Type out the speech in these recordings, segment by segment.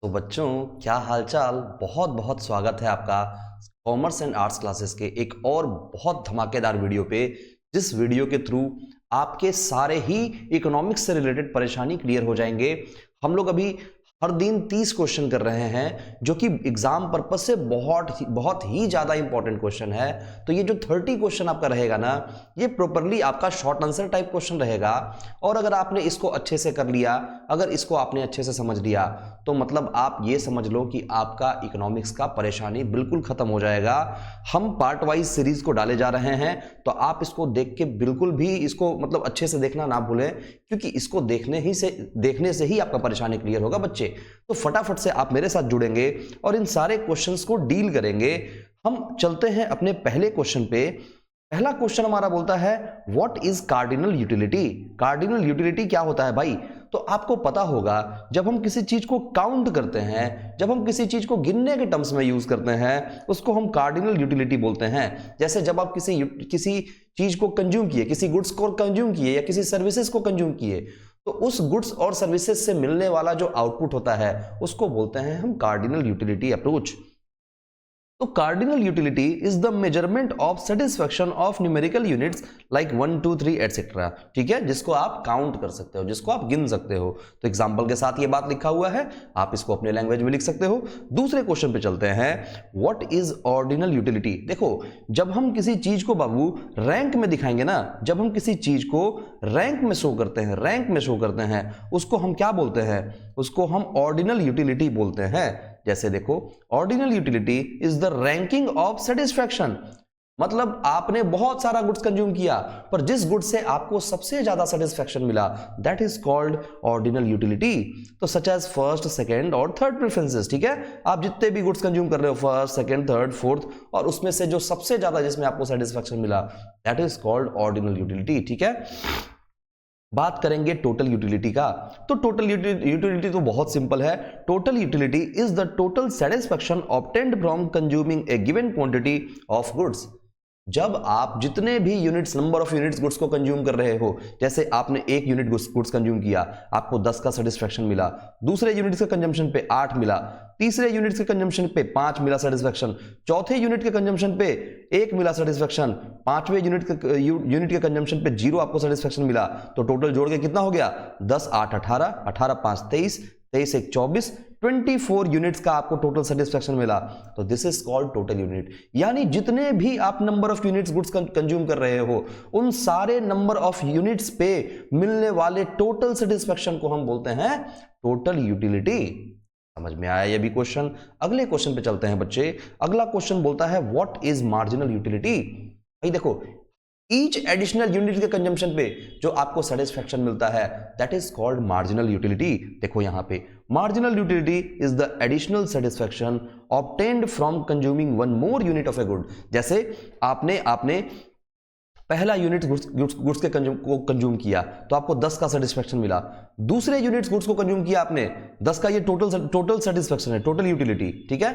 तो बच्चों, क्या हालचाल। बहुत बहुत स्वागत है आपका कॉमर्स एंड आर्ट्स क्लासेस के एक और बहुत धमाकेदार वीडियो पे, जिस वीडियो के थ्रू आपके सारे ही इकोनॉमिक्स से रिलेटेड परेशानी क्लियर हो जाएंगे। हम लोग अभी हर दिन 30 क्वेश्चन कर रहे हैं, जो कि एग्जाम पर्पज से बहुत ही ज्यादा इंपॉर्टेंट क्वेश्चन है। तो ये जो 30 क्वेश्चन आपका रहेगा ना, ये प्रॉपरली आपका शॉर्ट आंसर टाइप क्वेश्चन रहेगा। और अगर आपने इसको अच्छे से कर लिया, अगर इसको आपने अच्छे से समझ लिया, तो मतलब आप ये समझ लो कि आपका इकोनॉमिक्स का परेशानी बिल्कुल खत्म हो जाएगा। हम पार्ट वाइज सीरीज को डाले जा रहे हैं, तो आप इसको देख के बिल्कुल भी इसको मतलब अच्छे से देखना ना भूलें, क्योंकि इसको देखने से ही आपका परेशानी क्लियर होगा बच्चे। तो फटाफट से आप मेरे साथ जुड़ेंगे और इन सारे क्वेश्चंस को डील करेंगे। हम चलते हैं अपने पहले क्वेश्चन पे। पहला क्वेश्चन हमारा बोलता है, what is cardinal utility. Cardinal utility क्या होता है भाई? तो आपको पता होगा, जब हम किसी चीज को काउंट करते हैं, जब हम किसी चीज को गिनने के टर्म्स में यूज करते हैं, उसको हम कार्डिनल यूटिलिटी बोलते हैं। जैसे जब आप किसी चीज को कंज्यूम किए, किसी गुड्स को कंज्यूम किए या किसी सर्विसेज को कंज्यूम किए, तो उस गुड्स और सर्विसेज से मिलने वाला जो आउटपुट होता है, उसको बोलते हैं हम कार्डिनल यूटिलिटी अप्रोच। तो cardinal utility is the measurement of satisfaction of numerical units like 1 2 3 etcetera. ठीक है, जिसको आप काउंट कर सकते हो, जिसको आप गिन सकते हो। तो एग्जांपल के साथ ये बात लिखा हुआ है, आप इसको अपने लैंग्वेज में लिख सकते हो। दूसरे क्वेश्चन पे चलते हैं, व्हाट इज ऑर्डिनल यूटिलिटी। देखो, जब हम किसी चीज को बाबू रैंक में दिखाएंगे ना, जब हम किसी चीज को रैंक में शो करते हैं, रैंक में शो करते हैं, उसको हम क्या बोलते हैं? उसको हम ऑर्डिनल यूटिलिटी बोलते हैं। जैसे देखो, ordinal utility is the ranking of satisfaction. मतलब आपने बहुत सारा गुड्स कंज्यूम किया, पर जिस गुड से आपको सबसे ज्यादा सेटिस्फैक्शन मिला, that is called ordinal utility. तो सच एज फर्स्ट, सेकंड और थर्ड प्रेफरेंसेस। ठीक है, आप जितने भी गुड्स कंज्यूम कर रहे हो, फर्स्ट, सेकंड, थर्ड, फोर्थ, और उसमें से जो सबसे ज्यादा जिसमें आपको सेटिस्फैक्शन मिला, that is called ordinal utility. ठीक है, बात करेंगे टोटल यूटिलिटी का। तो टोटल यूटिलिटी तो बहुत सिंपल है। Total utility is the total satisfaction obtained from consuming A given quantity of goods. जब आप जितने भी units, number of units goods को कंज्यूम कर रहे हो, जैसे आपने 1 यूनिट गुड्स कंज्यूम किया, आपको 10 का सेटिस्फैक्शन मिला, दूसरे यूनिट्स के कंजम्पशन पे 8 मिला, तीसरे यूनिट्स के कंजम्पशन पे 5 मिला सेटिस्फैक्शन, चौथे यूनिट के कंजम्पशन पे 1 मिला सेटिस्फैक्शन, पांचवें यूनिट के कंजम्पशन पे 0 आपको सेटिस्फैक्शन मिला। तो टोटल जोड़ के कितना हो गया? 10 8 18, 18 5 23, 23 1 24, 24 यूनिट्स का आपको टोटल सेटिस्फैक्शन मिला। तो this is called total unit. यानी जितने भी आप number of units goods consume कर रहे हो, उन सारे नंबर ऑफ यूनिट्स पे मिलने वाले टोटल सेटिस्फैक्शन को हम बोलते हैं टोटल यूटिलिटी। समझ में आया ये भी क्वेश्चन? अगले क्वेश्चन पे चलते हैं बच्चे। अगला क्वेश्चन बोलता है, व्हाट इज मार्जिनल यूटिलिटी। भाई देखो, ईच एडिशनल यूनिट के कंजम्पशन पे जो आपको सेटिस्फैक्शन मिलता है, that is called marginal utility. देखो यहां पे, marginal utility is the additional satisfaction obtained from consuming one more unit of a good. जैसे आपने पहला यूनिट गुड्स के कंज्यूम किया, तो आपको 10 का सेटिस्फैक्शन मिला। दूसरे यूनिट्स गुड्स को कंज्यूम किया आपने 10 का, ये टोटल सेटिस्फैक्शन है, टोटल यूटिलिटी। ठीक है,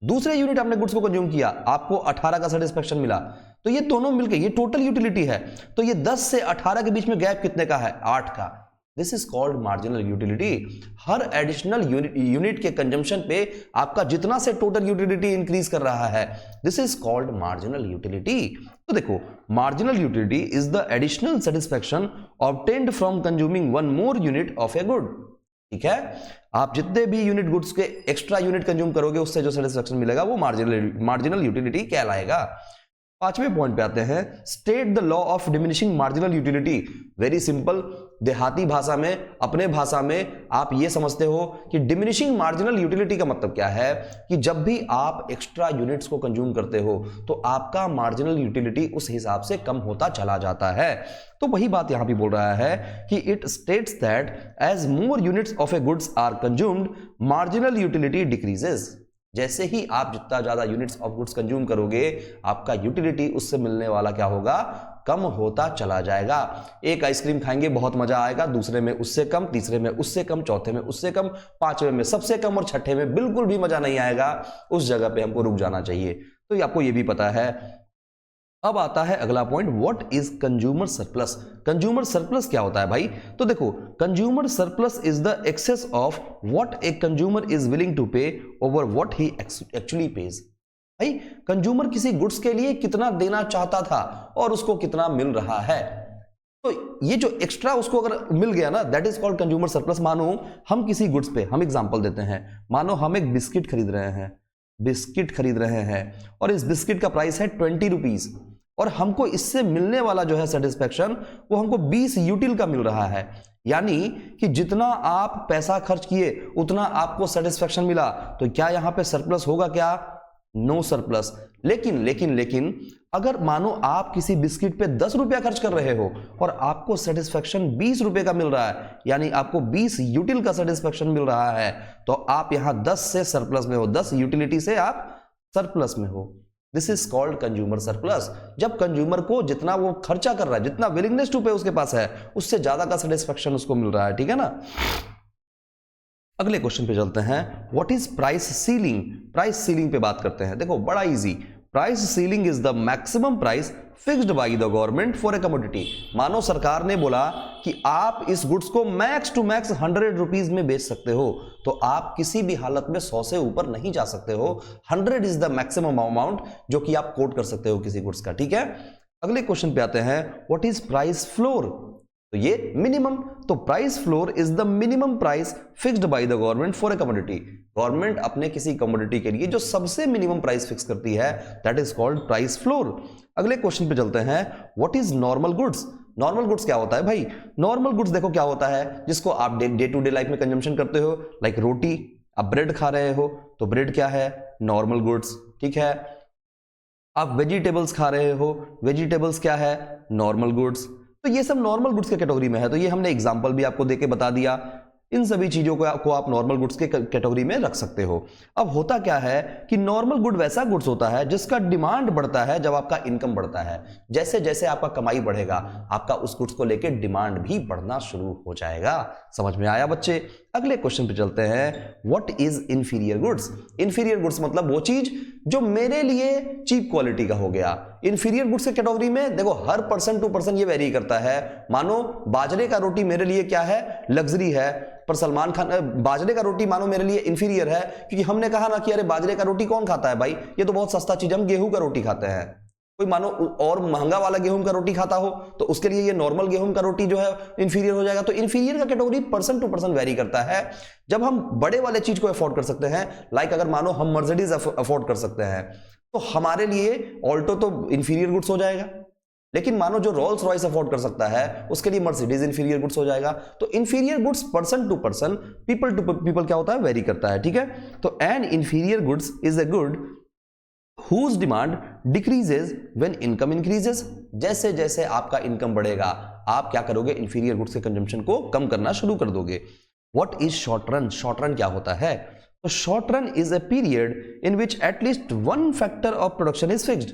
दूसरे यूनिट आपने गुड्स को कंज्यूम किया, आपको 18 का सेटिस्फैक्शन मिला। तो ये दोनों मिलकर ये टोटल यूटिलिटी है। तो ये 10 से 18 के बीच में गैप कितने का है? 8 का। This is called marginal utility. Her additional unit के कंजम्पशन पे आपका जितना से टोटल यूटिलिटी इंक्रीज कर रहा है, this is called marginal utility. तो देखो, marginal utility is the additional satisfaction obtained from consuming one more unit of a good. ठीक है, आप जितने भी यूनिट गुड्स के एक्स्ट्रा यूनिट कंज्यूम करोगे, उससे जो सेटिस्फैक्शन मिलेगा वो मार्जिनल यूटिलिटी कहलाएगा। पांचवें पॉइंट पे आते हैं, state the law of diminishing marginal utility. Very simple, देहाती भाषा में, अपने भाषा में आप ये समझते हो कि डिमिनिशिंग मार्जिनल यूटिलिटी का मतलब क्या है, कि जब भी आप एक्स्ट्रा यूनिट्स को कंज्यूम करते हो, तो आपका मार्जिनल यूटिलिटी उस हिसाब से कम होता चला जाता है। तो वही बात यहां भी बोल रहा है कि it states that as more units of a goods are consumed, marginal utility decreases. जैसे ही आप जितना ज्यादा यूनिट्स ऑफ गुड्स कंज्यूम करोगे, आपका यूटिलिटी उससे मिलने वाला क्या होगा? कम होता चला जाएगा। एक आइसक्रीम खाएंगे, बहुत मजा आएगा, दूसरे में उससे कम, तीसरे में उससे कम, चौथे में उससे कम, पांचवें में सबसे कम, और छठे में बिल्कुल भी मजा नहीं आएगा। उस जगह पे हमको रुक जाना चाहिए। तो आपको ये भी पता है, अब आता है अगला point, what is consumer surplus. Consumer surplus क्या होता है भाई? तो देखो, consumer surplus is the excess of what a consumer is willing to pay over what he actually pays. भाई कंज्यूमर किसी गुड्स के लिए कितना देना चाहता था और उसको कितना मिल रहा है, तो ये जो एक्स्ट्रा उसको अगर मिल गया ना, that is called consumer surplus. मानो हम किसी गुड्स पे, हम एग्जांपल देते हैं, मानो हम एक बिस्किट खरीद रहे हैं और इस बिस्किट का प्राइस है 20 रुपीज और हमको इससे मिलने वाला जो है सेटिस्फेक्शन वो हमको 20 यूटिल का मिल रहा है। यानी कि जितना आप पैसा खर्च किए उतना आपको सेटिस्फेक्शन मिला, तो क्या यहां पे सरप्लस होगा क्या? No surplus. लेकिन अगर मानो आप किसी बिस्किट पे 10 रुपया खर्च कर रहे हो और आपको सेटिस्फेक्शन 20 रुपए का मिल रहा है, यानी आपको 20 यूटिल का सेटिस्फेक्शन मिल रहा है, तो आप यहां 10 से सरप्लस में हो, 10 यूटिलिटी से आप सरप्लस में हो। This is called consumer surplus. जब कंज्यूमर को जितना वो खर्चा कर रहा है, जितना विलिंगनेस टू पे उसके पास है, उससे ज्यादा का सेटिस्फेक्शन उसको मिल रहा है, ठीक है ना। अगले क्वेश्चन पे चलते हैं, what is price ceiling. Price ceiling पे बात करते हैं। देखो बड़ा easy, price ceiling is the maximum price fixed by the government for a commodity. मानो सरकार ने बोला कि आप इस गुड्स को मैक्स टू मैक्स 100 रुपीज में बेच सकते हो, तो आप किसी भी हालत में 100 से ऊपर नहीं जा सकते हो। 100 इज द मैक्सिमम अमाउंट जो कि आप कोट कर सकते हो किसी गुड्स का, ठीक है। अगले क्वेश्चन पे आते हैं, व्हाट इज प्राइस फ्लोर। तो ये मिनिमम, तो price floor is the minimum price fixed by the government for a commodity. Government अपने किसी कमोडिटी के लिए जो सबसे मिनिमम प्राइस फिक्स करती है, that is called price floor. अगले क्वेश्चन पे चलते हैं, what is normal goods. Normal goods क्या होता है भाई? नॉर्मल गुड्स देखो क्या होता है, जिसको आप डे टू डे लाइफ में कंजम्पशन करते हो, लाइक रोटी, आप ब्रेड खा रहे हो तो ब्रेड क्या है? नॉर्मल गुड्स, ठीक है। आप वेजिटेबल्स खा रहे हो, वेजिटेबल्स क्या है? Normal goods. तो ये सब नॉर्मल गुड्स के कैटेगरी में है, तो ये हमने एग्जांपल भी आपको देके बता दिया। इन सभी चीजों को आप नॉर्मल गुड्स के कैटेगरी में रख सकते हो। अब होता क्या है कि नॉर्मल गुड वैसा गुड्स होता है जिसका डिमांड बढ़ता है जब आपका इनकम बढ़ता है। जैसे जैसे आपका कमाई बढ़ेगा, आपका उस गुड्स को लेके डिमांड भी बढ़ना शुरू हो जाएगा। समझ में आया बच्चे? अगले क्वेश्चन पे चलते हैं, what is inferior goods. Inferior goods मतलब वो चीज जो मेरे लिए चीप क्वालिटी का हो गया। इंफीरियर गुड्स के कैटेगरी में देखो हर पर्सन टू पर्सन ये वेरी करता है। मानो बाजरे का रोटी मेरे लिए क्या है? लग्जरी है, पर सलमान खान बाजरे का रोटी मानो मेरे लिए इंफीरियर है, क्योंकि हमने कहा ना कि अरे बाजरे का रोटी कौन खाता है भाई, ये तो बहुत सस्ता चीज है, हम गेहूं का रोटी खाते हैं। कोई मानो और महंगा वाला गेहूं का रोटी खाता हो तो उसके लिए ये नॉर्मल गेहूं का रोटी जो है इंफीरियर हो जाएगा। तो इंफीरियर का category person to person vary करता है। जब हम बड़े वाले चीज को अफोर्ड कर सकते हैं, लाइक अगर मानो हम मर्सिडीज अफोर्ड कर सकते हैं, तो हमारे लिए ऑल्टो तो इंफीरियर गुड्स हो जाएगा। लेकिन मानो जो रोल्स रॉयस अफोर्ड कर सकता है, उसके लिए मर्सिडीज इंफीरियर गुड्स हो जाएगा। तो inferior goods person to person, people to people क्या होता है? वेरी करता है, ठीक है। तो an inferior goods is a good whose demand decreases when income increases। जैसे जैसे आपका इनकम बढ़ेगा, आप क्या करोगे? इंफीरियर गुड्स के कंजम्पशन को कम करना शुरू कर दोगे। What is short run. Short run क्या होता है? तो short run is a period in which at least one factor of production is fixed.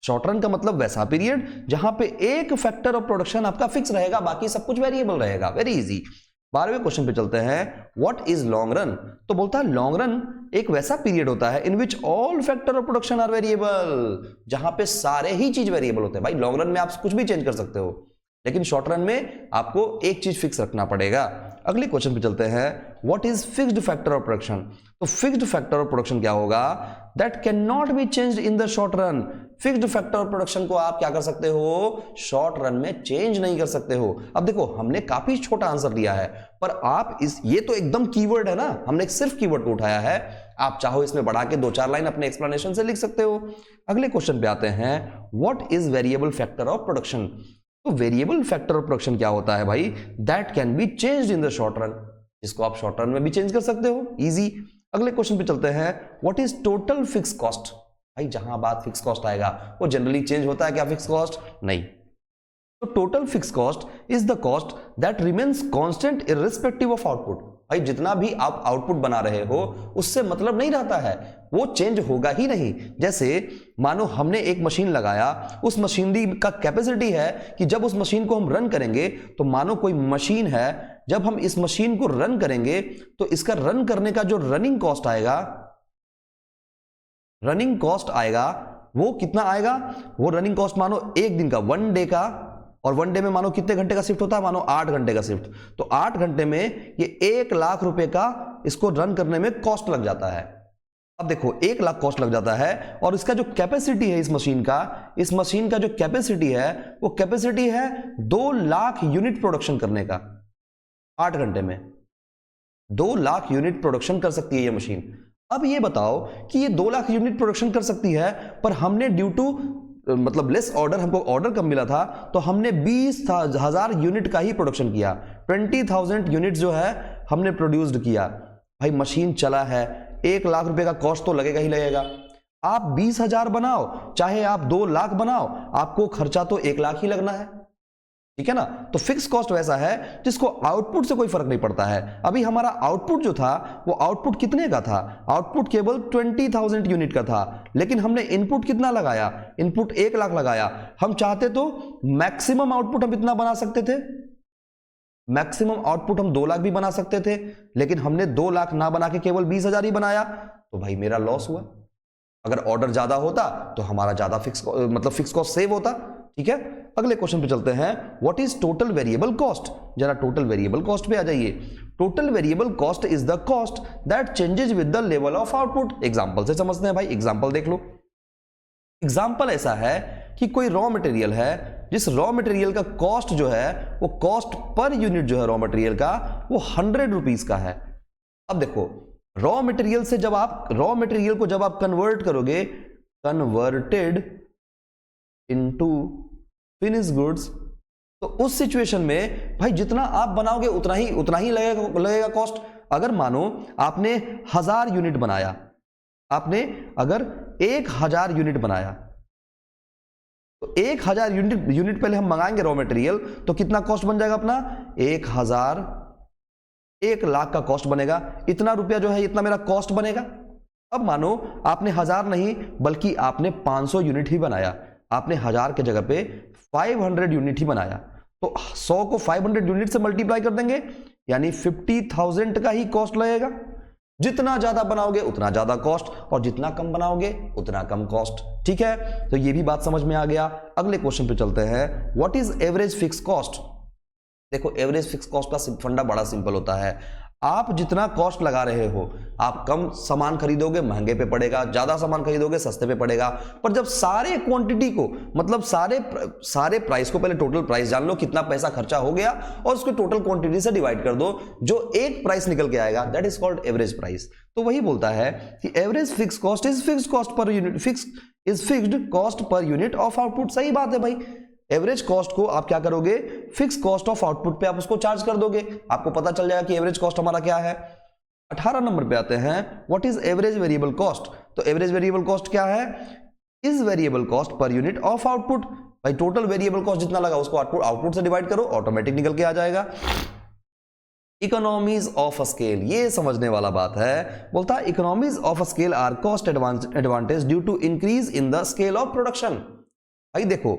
Short run का मतलब वैसा पीरियड जहां पे एक फैक्टर ऑफ प्रोडक्शन आपका फिक्स रहेगा, बाकी सब कुछ वेरिएबल रहेगा। Very easy. 12वें क्वेश्चन पे चलते हैं, व्हाट इज लॉन्ग रन। तो बोलता है लॉन्ग रन एक वैसा पीरियड होता है in which all factor of production are variable, जहां पे सारे ही चीज वेरिएबल होते हैं। भाई लॉन्ग रन में आप कुछ भी चेंज कर सकते हो, लेकिन शॉर्ट रन में आपको एक चीज फिक्स रखना पड़ेगा। अगले क्वेश्चन पे चलते हैं, what is fixed factor of production. तो फिक्स्ड फैक्टर ऑफ प्रोडक्शन क्या होगा? That can not be changed in the short run. Fixed factor of production को आप क्या कर सकते हो? शॉर्ट रन में चेंज नहीं कर सकते हो। अब देखो हमने काफी छोटा आंसर दिया है, पर आप ये तो एकदम कीवर्ड है ना, हमने सिर्फ कीवर्ड को उठाया है। आप चाहो इसमें बढ़ा के 2-4 लाइन अपने एक्सप्लेनेशन से लिख सकते हो। अगले क्वेश्चन पे आते हैं, what is variable factor of production. तो वेरिएबल फैक्टर ऑफ प्रोडक्शन क्या होता है भाई? That can be changed in the short run, इसको आप शॉर्ट रन में भी चेंज कर सकते हो, इजी। अगले क्वेश्चन पे चलते हैं, what is total fix cost. भाई जहां बात फिक्स कॉस्ट आएगा वो जनरली चेंज होता है क्या? फिक्स कॉस्ट नहीं। तो total fix cost is the cost that remains constant irrespective of output. भाई जितना भी आप आउटपुट बना रहे हो उससे मतलब नहीं रहता है, वो चेंज होगा ही नहीं। जैसे मानो हमने एक मशीन लगाया, उस मशीनरी का कैपेसिटी है कि जब उस मशीन को हम रन करेंगे, तो मानो कोई मशीन है, जब हम इस मशीन को रन करेंगे तो इसका रन करने का जो रनिंग कॉस्ट आएगा वो कितना आएगा, वो रनिंग कॉस्ट मानो एक दिन का, वन डे का, और वन डे में मानो कितने घंटे का शिफ्ट होता है, मानो 8 घंटे का शिफ्ट, तो 8 घंटे में ये 1 लाख रुपए का इसको रन करने में कॉस्ट लग जाता है। अब देखो 1 लाख कॉस्ट लग जाता है, और इसका जो कैपेसिटी है इस मशीन का जो कैपेसिटी है वो कैपेसिटी है 2 लाख यूनिट प्रोडक्शन करने का। 8 घंटे में 2 लाख यूनिट प्रोडक्शन कर सकती है ये मशीन। अब ये बताओ कि ये 2 लाख यूनिट प्रोडक्शन कर सकती है, पर हमने ड्यू टू मतलब लेस ऑर्डर, हमको ऑर्डर कम मिला था, तो हमने 20,000 यूनिट का ही प्रोडक्शन किया, 20,000 यूनिट जो है हमने प्रोड्यूस्ड किया। भाई मशीन चला है, 1 लाख रुपए का कॉस्ट तो लगेगा ही लगेगा। आप 20,000 बनाओ चाहे आप 2 लाख बनाओ, आपको खर्चा तो 1 लाख ही लगना है, ठीक है ना। तो फिक्स कॉस्ट वैसा है जिसको आउटपुट से कोई फर्क नहीं पड़ता है। अभी हमारा आउटपुट जो था वो आउटपुट कितने का था, आउटपुट केवल 20,000 यूनिट का था, लेकिन हमने इनपुट कितना लगाया, इनपुट 1 लाख लगाया। हम चाहते तो मैक्सिमम आउटपुट हम इतना बना सकते थे, मैक्सिमम आउटपुट हम 2 लाख भी बना सकते थे, लेकिन हमने 2 लाख ना बना के केवल 20,000 ही बनाया, तो भाई मेरा लॉस हुआ। अगर ऑर्डर ज्यादा होता तो हमारा ज्यादा फिक्स कॉस्ट सेव होता, ठीक है। अगले क्वेश्चन पे चलते हैं, what is total variable cost. जरा टोटल वेरिएबल कॉस्ट पे आ जाइए। Total variable cost is the cost that changes with the level of output. Example से समझते हैं भाई, एग्जांपल देख लो। एग्जांपल ऐसा है कि कोई रॉ मटेरियल है, जिस रॉ मटेरियल का कॉस्ट जो है वो कॉस्ट पर यूनिट जो है रॉ मटेरियल का वो 100 रुपीज का है। अब देखो रॉ मटेरियल से जब आप रॉ मटेरियल को जब आप कन्वर्ट करोगे, कन्वर्टेड इनटू फिनिश गुड्स, तो उस सिचुएशन में भाई जितना आप बनाओगे उतना ही लगेगा कॉस्ट। अगर मानो आपने 1000 यूनिट बनाया, आपने अगर 1000 यूनिट बनाया, तो 1000 यूनिट पहले हम मंगाएंगे रॉ मटेरियल, तो कितना कॉस्ट बन जाएगा अपना 1000, 1 लाख का कॉस्ट बनेगा। इतना रुपया जो है इतना मेरा कॉस्ट बनेगा। अब मानो आपने 1000 नहीं बल्कि आपने 500 यूनिट ही बनाया, आपने 1000 के जगह पे 500 यूनिट ही बनाया, तो 100 को 500 यूनिट से मल्टीप्लाई कर देंगे, यानी 50,000 का ही कॉस्ट लगेगा। जितना ज्यादा बनाओगे उतना ज्यादा कॉस्ट, और जितना कम बनाओगे उतना कम कॉस्ट, ठीक है। तो ये भी बात समझ में आ गया। अगले क्वेश्चन पे चलते हैं, what is average fix cost. देखो एवरेज फिक्स कॉस्ट का फंडा बड़ा सिंपल होता है। आप जितना कॉस्ट लगा रहे हो, आप कम सामान खरीदोगे महंगे पे पड़ेगा, ज्यादा सामान खरीदोगे सस्ते पे पड़ेगा। पर जब सारे क्वांटिटी को मतलब सारे प्राइस को, पहले टोटल प्राइस जान लो कितना पैसा खर्चा हो गया, और उसको टोटल क्वांटिटी से डिवाइड कर दो, जो एक प्राइस निकल के आएगा that is called average price. तो वही बोलता है कि average fix cost is fixed cost per unit, fixed cost per unit of output. सही बात है भाई, एवरेज कॉस्ट को आप क्या करोगे, फिक्स कॉस्ट ऑफ आउटपुट पे आप उसको चार्ज कर दोगे, आपको पता चल जाएगा कि एवरेज कॉस्ट हमारा क्या है। 18 नंबर पे आते हैं, what is average variable cost. तो एवरेज वेरिएबल कॉस्ट क्या है, is variable cost per unit of output. भाई टोटल वेरिएबल कॉस्ट जितना लगा उसको आउटपुट से डिवाइड करो, ऑटोमेटिक निकल के आ जाएगा। इकोनॉमीज ऑफ अ स्केल, ये समझने वाला बात है। बोलता है economies of a scale are cost advantage due to increase in the scale of production. भाई देखो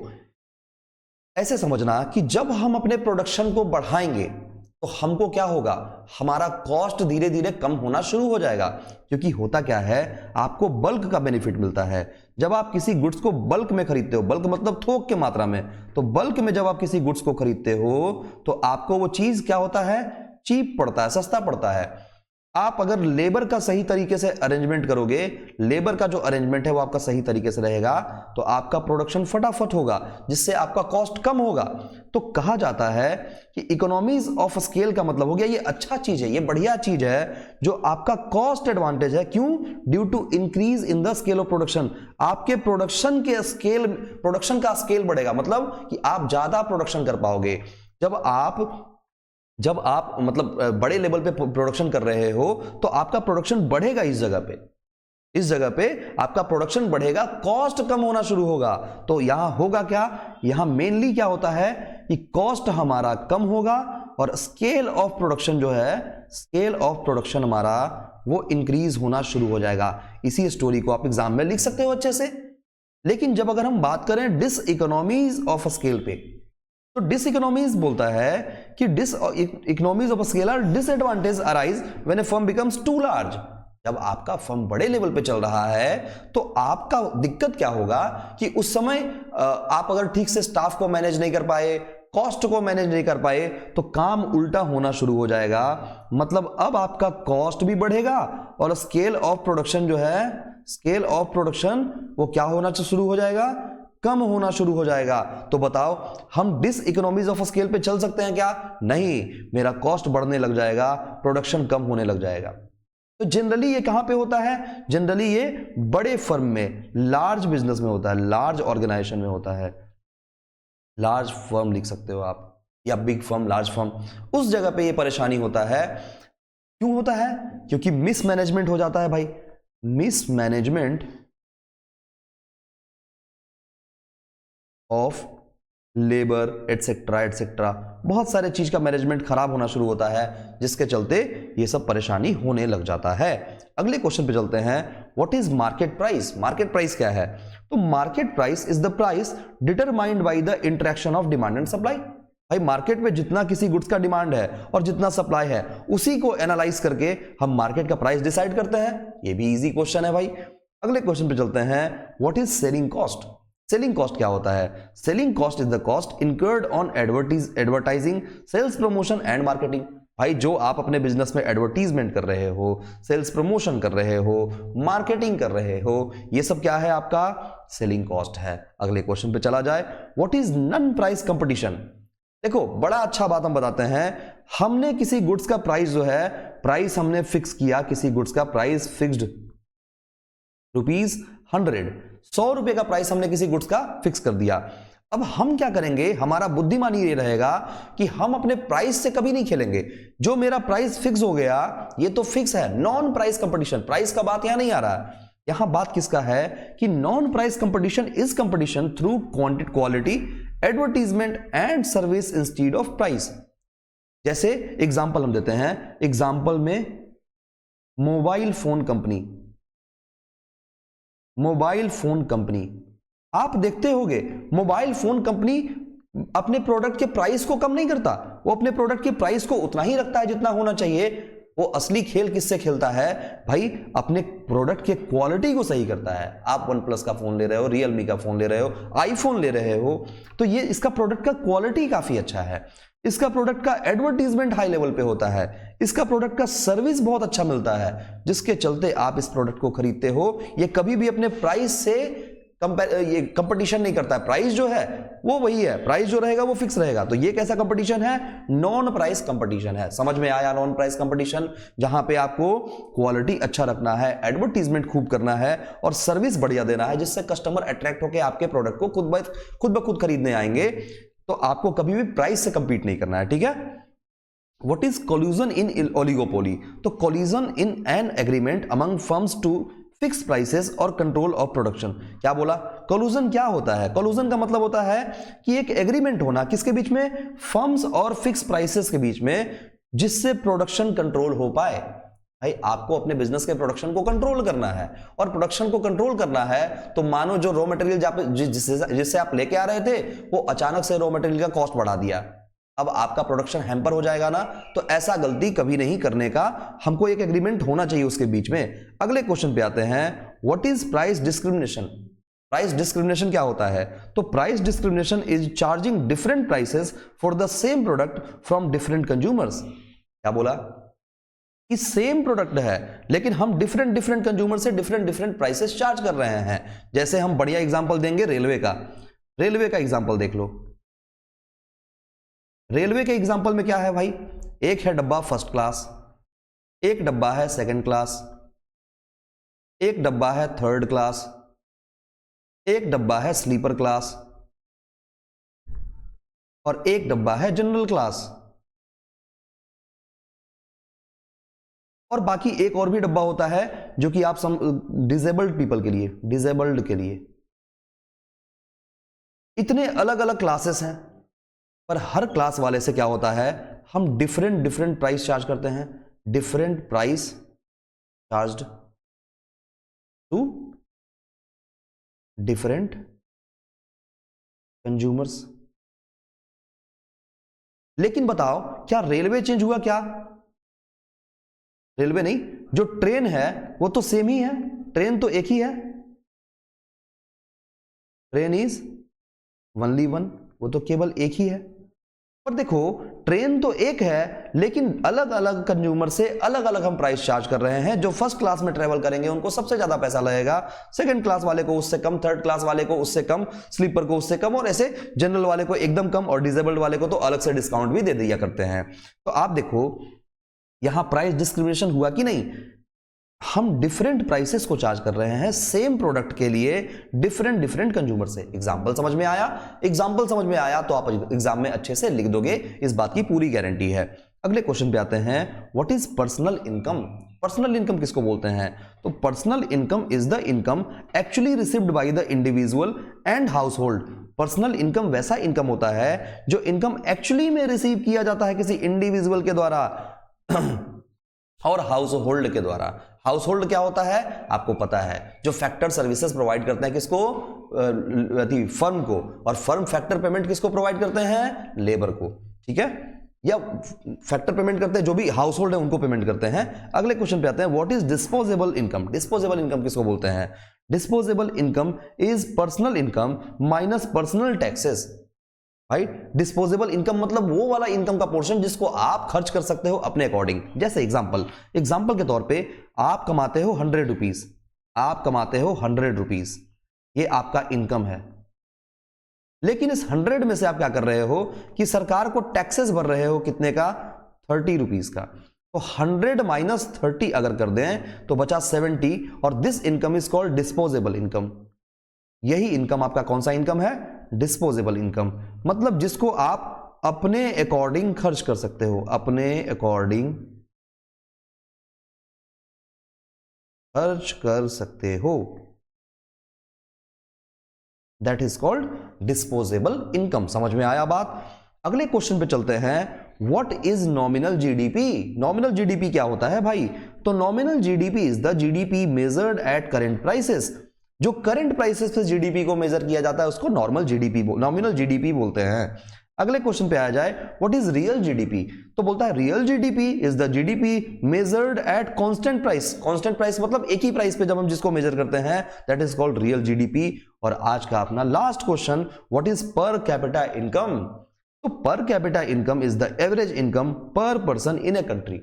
ऐसे समझना कि जब हम अपने प्रोडक्शन को बढ़ाएंगे तो हमको क्या होगा, हमारा कॉस्ट धीरे धीरे कम होना शुरू हो जाएगा। क्योंकि होता क्या है, आपको बल्क का बेनिफिट मिलता है। जब आप किसी गुड्स को बल्क में खरीदते हो, बल्क मतलब थोक के मात्रा में, तो बल्क में जब आप किसी गुड्स को खरीदते हो तो आपको वो चीज क्या होता है, चीप पड़ता है, सस्ता पड़ता है। आप अगर लेबर का सही तरीके से अरेंजमेंट करोगे, लेबर का जो अरेंजमेंट है वो आपका सही तरीके से रहेगा, तो आपका प्रोडक्शन फटाफट होगा, जिससे आपका कॉस्ट कम होगा। तो कहा जाता है कि इकोनॉमीज ऑफ स्केल का मतलब हो गया ये अच्छा चीज है, ये बढ़िया चीज है जो आपका कॉस्ट एडवांटेज है। क्यों, due to increase in the scale of production. आपके प्रोडक्शन का स्केल बढ़ेगा, मतलब कि आप ज्यादा प्रोडक्शन कर पाओगे। जब आप मतलब बड़े लेवल पे प्रोडक्शन कर रहे हो तो आपका प्रोडक्शन बढ़ेगा। इस जगह पे आपका प्रोडक्शन बढ़ेगा, कॉस्ट कम होना शुरू होगा। तो यहां होगा क्या, यहां मेनली क्या होता है कि कॉस्ट हमारा कम होगा और स्केल ऑफ प्रोडक्शन जो है, स्केल ऑफ प्रोडक्शन हमारा वो इंक्रीज होना शुरू हो जाएगा। इसी स्टोरी को आप एग्जाम में लिख सकते हो अच्छे से। लेकिन जब अगर हम बात करें डिस इकोनॉमीज ऑफ स्केल पे, तो डिस इकोनॉमीज बोलता है कि diseconomies of scale are disadvantage arise when a firm becomes too large. जब आपका फर्म बड़े लेवल पे चल रहा है तो आपका दिक्कत क्या होगा कि उस समय आप अगर ठीक से स्टाफ को मैनेज नहीं कर पाए, कॉस्ट को मैनेज नहीं कर पाए, तो काम उल्टा होना शुरू हो जाएगा। मतलब अब आपका कॉस्ट भी बढ़ेगा और स्केल ऑफ प्रोडक्शन जो है, स्केल ऑफ प्रोडक्शन वो क्या होना शुरू हो जाएगा, कम होना शुरू हो जाएगा। तो बताओ हम डिस इकोनॉमीज ऑफ स्केल पे चल सकते हैं क्या? नहीं, मेरा कॉस्ट बढ़ने लग जाएगा, प्रोडक्शन कम होने लग जाएगा। तो जनरली ये कहां पे होता है? जनरली ये बड़े फर्म में, लार्ज बिजनेस में होता है, लार्ज ऑर्गेनाइजेशन में होता है। लार्ज फर्म लिख सकते हो आप, या बिग फर्म, लार्ज फर्म, उस जगह पे ये परेशानी होता है। क्यों होता है? क्योंकि मिसमैनेजमेंट हो जाता है भाई, mismanagement of labour etcetera etcetera, बहुत सारे चीज का मैनेजमेंट खराब होना शुरू होता है, जिसके चलते ये सब परेशानी होने लग जाता है। अगले क्वेश्चन पे चलते हैं। What is market price? Market price क्या है? तो market price is the price determined by the interaction of demand and supply. भाई मार्केट में जितना किसी गुड्स का डिमांड है और जितना सप्लाई है, उसी को एनालाइज करके हम मार्केट का प्राइस डिसाइड करते हैं। ये भी इजी क्वेश्चन है भाई। अगले क्वेश्चन पे चलते हैं। What is selling cost? Selling cost क्या होता है? Selling cost is the cost incurred on advertising, sales promotion and marketing. भाई जो आप अपने बिजनेस में एडवर्टीजमेंट कर रहे हो, सेल्स प्रमोशन कर रहे हो, मार्केटिंग कर रहे हो, ये सब क्या है? आपका सेलिंग कॉस्ट है। अगले क्वेश्चन पे चला जाए। What is non price competition? देखो बड़ा अच्छा बात हम बताते हैं। हमने किसी गुड्स का प्राइस जो है, प्राइस हमने फिक्स किया, किसी गुड्स का प्राइस फिक्स्ड ₹100, 100 रुपए का प्राइस हमने किसी गुड्स का फिक्स कर दिया। अब हम क्या करेंगे? हमारा बुद्धिमानी ये रहेगा कि हम अपने प्राइस से कभी नहीं खेलेंगे। जो मेरा प्राइस फिक्स हो गया, ये तो फिक्स है। नॉन प्राइस कंपटीशन, प्राइस का बात यहां नहीं आ रहा है। यहां बात किसका है कि non price competition is competition through quality, advertisement and service instead of price. जैसे एग्जांपल हम देते हैं। एग्जांपल में mobile phone company, mobile phone company, आप देखते होंगे मोबाइल फोन कंपनी अपने प्रोडक्ट के प्राइस को कम नहीं करता, वो अपने प्रोडक्ट के प्राइस को उतना ही रखता है जितना होना चाहिए। वो असली खेल किससे खेलता है भाई? अपने प्रोडक्ट के क्वालिटी को सही करता है। आप वन प्लस का फोन ले रहे हो, रियलमी का फोन ले रहे हो, आईफोन ले रहे हो, तो ये इसका प्रोडक्ट का क्वालिटी काफी अच्छा है, इसका प्रोडक्ट का एडवर्टीजमेंट हाई लेवल पे होता है, इसका प्रोडक्ट का सर्विस बहुत अच्छा मिलता है, जिसके चलते आप इस प्रोडक्ट को खरीदते हो। ये कभी भी अपने प्राइस से ये कंपटीशन नहीं करता है। प्राइस जो है वो वही है, प्राइस जो रहेगा वो फिक्स रहेगा। तो ये कैसा कंपटीशन है? नॉन प्राइस कंपटीशन है। समझ में आया? नॉन प्राइस कंपटीशन, जहां पे आपको क्वालिटी अच्छा रखना है, एडवर्टीजमेंट खूब करना है और सर्विस बढ़िया देना है, जिससे कस्टमर अट्रैक्ट होकर आपके प्रोडक्ट को खुद ब खुद खरीदने आएंगे। तो आपको कभी भी प्राइस से कंपीट नहीं करना है, ठीक है। What is collusion in oligopoly? तो collusion in an agreement among firms to fix prices और कंट्रोल ऑफ प्रोडक्शन। क्या बोला? कोल्यूजन क्या होता है? कोल्यूजन का मतलब होता है कि एक एग्रीमेंट होना, किसके बीच में? फर्म्स और फिक्स प्राइसेस के बीच में, जिससे प्रोडक्शन कंट्रोल हो पाए। भाई आपको अपने बिजनेस के प्रोडक्शन को कंट्रोल करना है, और प्रोडक्शन को कंट्रोल करना है तो मानो जो रॉ मटेरियल जिससे आप लेके आ रहे थे, वो अचानक से रॉ मटेरियल का कॉस्ट बढ़ा दिया, अब आपका प्रोडक्शन हैम्पर हो जाएगा ना। तो ऐसा गलती कभी नहीं करने का, हमको एक एग्रीमेंट होना चाहिए उसके बीच में। अगले क्वेश्चन पे आते हैं। What is price discrimination? Price discrimination क्या होता है? तो price discrimination is charging different prices for the same product from different consumers. क्या बोला? कि सेम प्रोडक्ट है लेकिन हम डिफरेंट कंज्यूमर से डिफरेंट प्राइसेस चार्ज कर रहे हैं। जैसे हम बढ़िया एग्जांपल देंगे रेलवे का। रेलवे का एग्जांपल देख लो। रेलवे के एग्जांपल में क्या है भाई? एक है डब्बा फर्स्ट क्लास, एक डब्बा है सेकंड क्लास, एक डब्बा है थर्ड क्लास, एक डब्बा है स्लीपर क्लास और एक डब्बा है जनरल क्लास, और बाकी एक और भी डब्बा होता है जो कि आप डिसेबल्ड पीपल के लिए, डिसेबल्ड के लिए। इतने अलग अलग क्लासेस हैं, पर हर क्लास वाले से क्या होता है? हम डिफरेंट प्राइस चार्ज करते हैं। Different price charged to different consumers. लेकिन बताओ क्या रेलवे चेंज हुआ? क्या रेलवे नहीं, जो ट्रेन है वो तो सेम ही है, ट्रेन तो एक ही है, ट्रेन इज ओनली वन, वो तो केवल एक ही है। पर देखो ट्रेन तो एक है लेकिन अलग अलग कंज्यूमर से अलग अलग हम प्राइस चार्ज कर रहे हैं। जो फर्स्ट क्लास में ट्रेवल करेंगे उनको सबसे ज्यादा पैसा लगेगा, सेकंड क्लास वाले को उससे कम, थर्ड क्लास वाले को उससे कम, स्लीपर को उससे कम, और ऐसे जनरल वाले को एकदम कम, और डिसेबल्ड वाले को तो अलग से डिस्काउंट भी दे दिया करते हैं। तो आप देखो यहां प्राइस डिस्क्रिमिनेशन हुआ कि नहीं, हम डिफरेंट प्राइसेस को चार्ज कर रहे हैं सेम प्रोडक्ट के लिए डिफरेंट कंज्यूमर से। एग्जांपल समझ में आया? एग्जांपल समझ में आया तो आप एग्जाम में अच्छे से लिख दोगे, इस बात की पूरी गारंटी है। अगले क्वेश्चन पे आते हैं, what is personal income? Personal income किसको बोलते हैं? तो personal income is the income actually received by the individual and house hold. Personal income वैसा इनकम होता है जो इनकम एक्चुअली में रिसीव किया जाता है किसी इंडिविजुअल के द्वारा और हाउस होल्ड के द्वारा। हाउस होल्ड क्या होता है आपको पता है, जो फैक्टर सर्विसेज प्रोवाइड करते हैं किसको? फर्म को, और फर्म फैक्टर पेमेंट किसको प्रोवाइड करते हैं? लेबर को, ठीक है, या फैक्टर पेमेंट करते हैं जो भी हाउस होल्ड है उनको पेमेंट करते हैं। अगले क्वेश्चन पे आते हैं, what is disposable income? Disposable income किसको बोलते हैं? Disposable income is personal income minus personal taxes. भाई डिस्पोजेबल इनकम मतलब वो वाला इनकम का पोर्शन जिसको आप खर्च कर सकते हो अपने अकॉर्डिंग। जैसे एग्जांपल के तौर पे आप कमाते हो 100 रुपीज, आप कमाते हो 100 रुपीज, ये आपका इनकम है। लेकिन इस 100 में से आप क्या कर रहे हो कि सरकार को टैक्सेस भर रहे हो, कितने का? 30 रुपीज का। तो 100 माइनस 30 अगर कर दें तो बचा 70, और this income is called disposable income. यही इनकम आपका कौन सा इनकम है? डिस्पोजेबल इनकम, मतलब जिसको आप अपने अकॉर्डिंग खर्च कर सकते हो, अपने अकॉर्डिंग खर्च कर सकते हो, that is called disposable income. समझ में आया बात? अगले क्वेश्चन पे चलते हैं, what is nominal GDP? Nominal GDP क्या होता है भाई? तो nominal GDP is the GDP measured at current prices. जो करंट प्राइसेस पे जीडीपी को मेजर किया जाता है उसको नॉमिनल जीडीपी बोलते हैं। अगले क्वेश्चन पे आ जाए, व्हाट इज रियल जीडीपी? तो बोलता है real GDP is the GDP measured at constant price. Constant price मतलब एक ही प्राइस पे जब हम जिसको मेजर करते हैं, that is called real GDP. और आज का अपना last question, what is per capita income? तो per capita income is the average income per person in a country.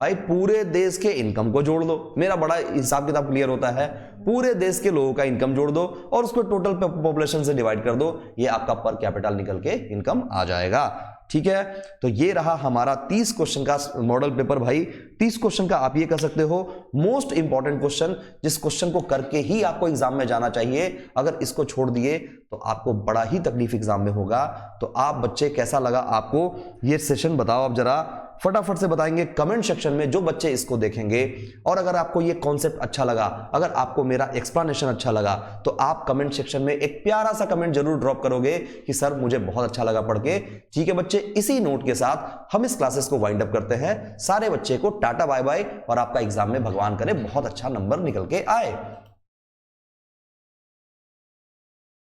भाई पूरे देश के इनकम को जोड़ दो, मेरा बड़ा हिसाब किताब क्लियर होता है, पूरे देश के लोगों का इनकम जोड़ दो और उसको टोटल पॉपुलेशन से डिवाइड कर दो, ये आपका पर कैपिटल निकल के इनकम आ जाएगा। ठीक है, तो ये रहा हमारा 30 क्वेश्चन का मॉडल पेपर। भाई 30 क्वेश्चन का आप ये कह सकते हो मोस्ट इंपॉर्टेंट क्वेश्चन, जिस क्वेश्चन को करके ही आपको एग्जाम में जाना चाहिए। अगर इसको छोड़ दिए तो आपको बड़ा ही तकलीफ एग्जाम में होगा। तो आप बच्चे कैसा लगा आपको ये सेशन बताओ, आप जरा फटाफट से बताएंगे कमेंट सेक्शन में। जो बच्चे इसको देखेंगे और अगर आपको ये कॉन्सेप्ट अच्छा लगा, अगर आपको मेरा एक्सप्लेनेशन अच्छा लगा, तो आप कमेंट सेक्शन में एक प्यारा सा कमेंट जरूर ड्रॉप करोगे कि सर मुझे बहुत अच्छा लगा पढ़ के। ठीक है बच्चे, इसी नोट के साथ हम इस क्लासेस को वाइंड अप करते हैं। सारे बच्चे को टाटा बाय बाय, और आपका एग्जाम में भगवान करे बहुत अच्छा नंबर निकल के आए।